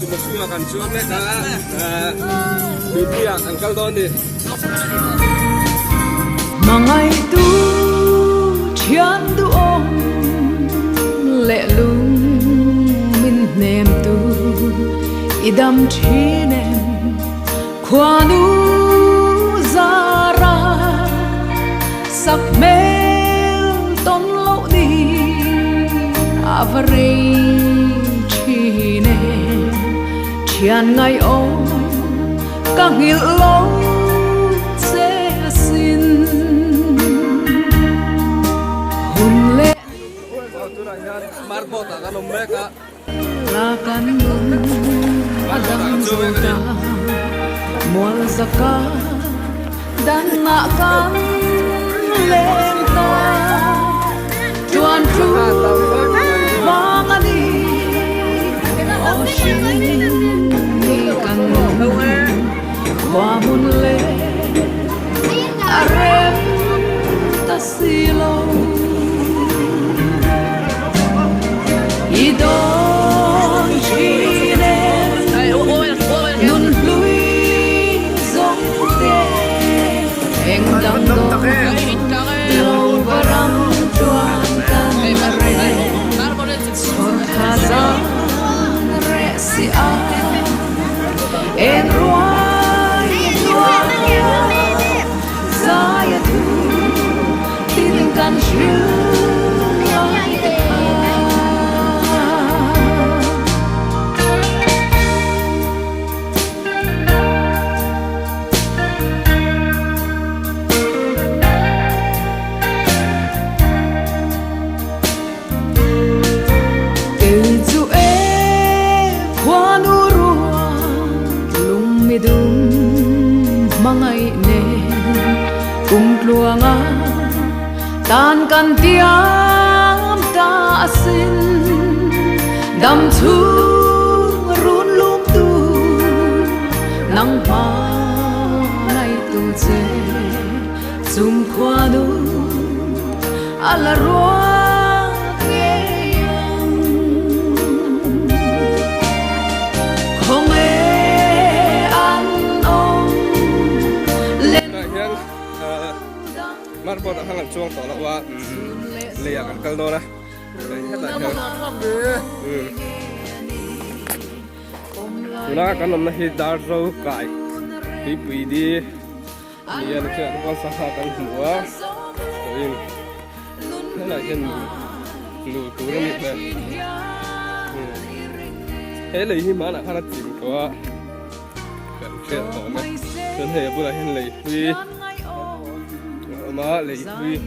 tu masuk akan cuan mereka bibi angkal don đi Mangai tu chian du ong lệ lung min nem tu idam chi nem khoanu zara sak mel ton lo đi avare chi nem chian ngai ong ka ngil lo marbot akan mereka lakan adang zoga mual zaka dan makan lenta tuan tu mangani ocean ikan wamun le arem tasilo idon chinen nun lui zong te eng dang do lo barang chuan tan re sot haza re si a en ruai zaya tu tin kan shu mangai ne kumtluanga tan kan tiam ta asin dam thu run lum tu nang pa nai tu che zum khwanu ala roa marbot akan cuang tolak wa liang angkal do na hết lại theo na kan nam na hi dar ro kai pi pi di lian ke kan sa ha kan hua in hết lại hen lu tu ni be hết lại hi ma na khana chim ko kan ke to na kan he bu la hen lai pi mà lấy huy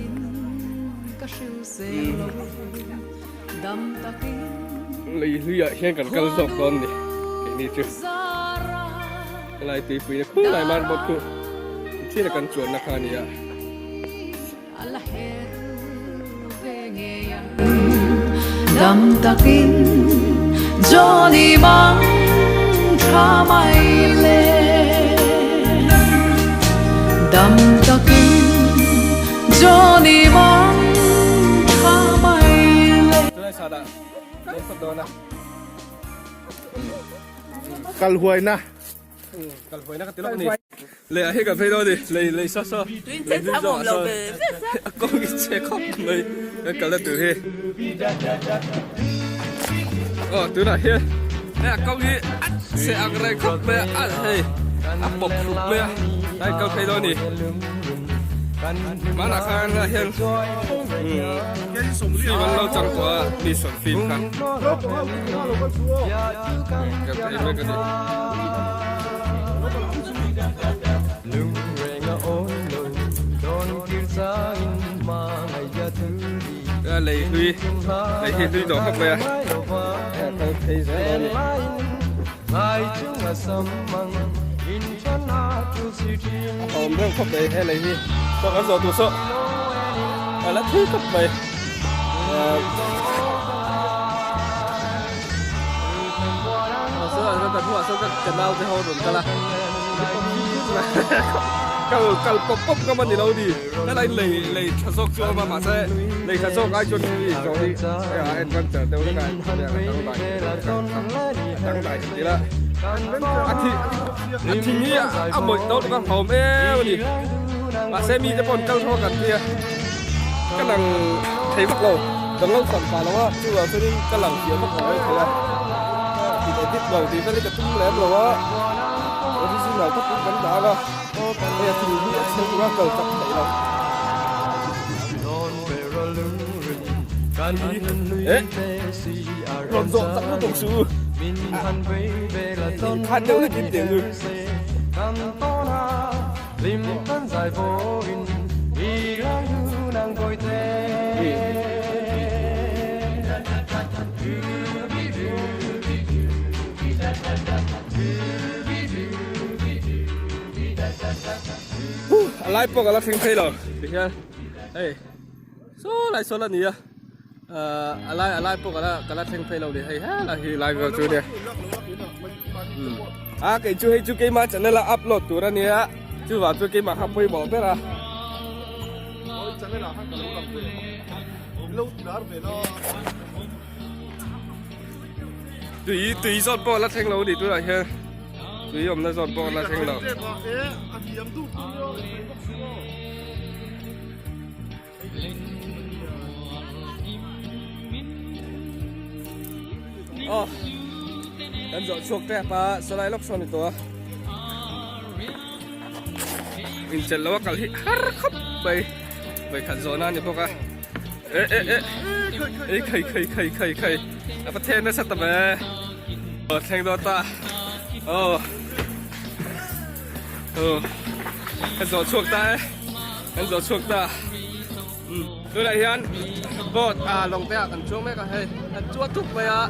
lấy huy ở trên cần cân dọc con đi cái này chứ lại tí huy nó lại mang bột cụ chỉ là cần chuẩn là khá nhỉ dam takin Johnny mang cha mai le dam takin Johnny mang cha mai le tôi sao đã lên phật đó nè Kal huay na cần phải nó cái tiếng lắm này lấy hết cà phê thôi đi lấy sơ lấy lý do sơ có cái xe khóc lấy cần là từ he từ này he nè câu gì xe ăn cái khóc mẹ ăn hay ăn bột khóc mẹ đây cà phê thôi đi mà là khang là hiện khi mà lâu chẳng qua đi soạn phim khăn cái gì mấy cái gì lấy huy đồ khắp mẹ thấy sẽ ôm răng khắp đây hay lấy huy cho cái giò tủ sợ là thứ khắp vậy sữa là cái thua sữa cái nào thì hô đồn cả là kal pop ka man ni lo di ta lai lei tha sok chu ma se lei tha sok ai chun ni so ni ya en kan cha teu na ya tang dai ti la athi ni a moi đâu ka hom e ni ma se mi te pon kal tho kan ti ka lang thei bak lo dang lo sam pa lo wa chu wa chu ni ka lang sia bak lo thei a ti de dit lo ti ta le ka tum lem lo wa đi xin nào các cũng bắn đá ra bây giờ thì nghĩ xem qua cầu tập thấy đâu ế rộn rộn tặng nó tổng sự khăn đâu là kiếm tiền rồi lại bốc là thành thế rồi, được chưa? Đây, số là gì à? Lại bốc là cái thành thế rồi thì hay ha là thì lại vào chỗ này. Cái chú cái mà chẳng là upload tụi nó nè, chú vào chú cái mà học với bỏ biết à? Tùy giọt bò là thành lâu thì tôi lại ha. Tùy ông là giọt bò là thành lâu. Anh dọn chuộc thế pa sợi lóc son itu mình chân lâu cả hít har khóc bay khăn gió nan như pok à khay apa thêm nó sát tập về thành đó ta anh dọn chuộc ta tôi lại hiện bột lòng tè cần chuông mấy cái hay anh chuột thúc vậy à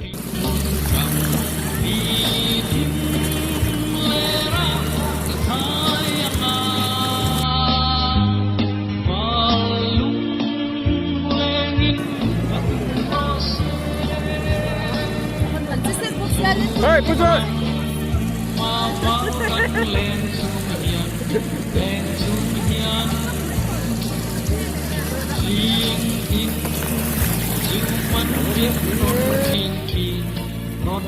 hey, put it. Not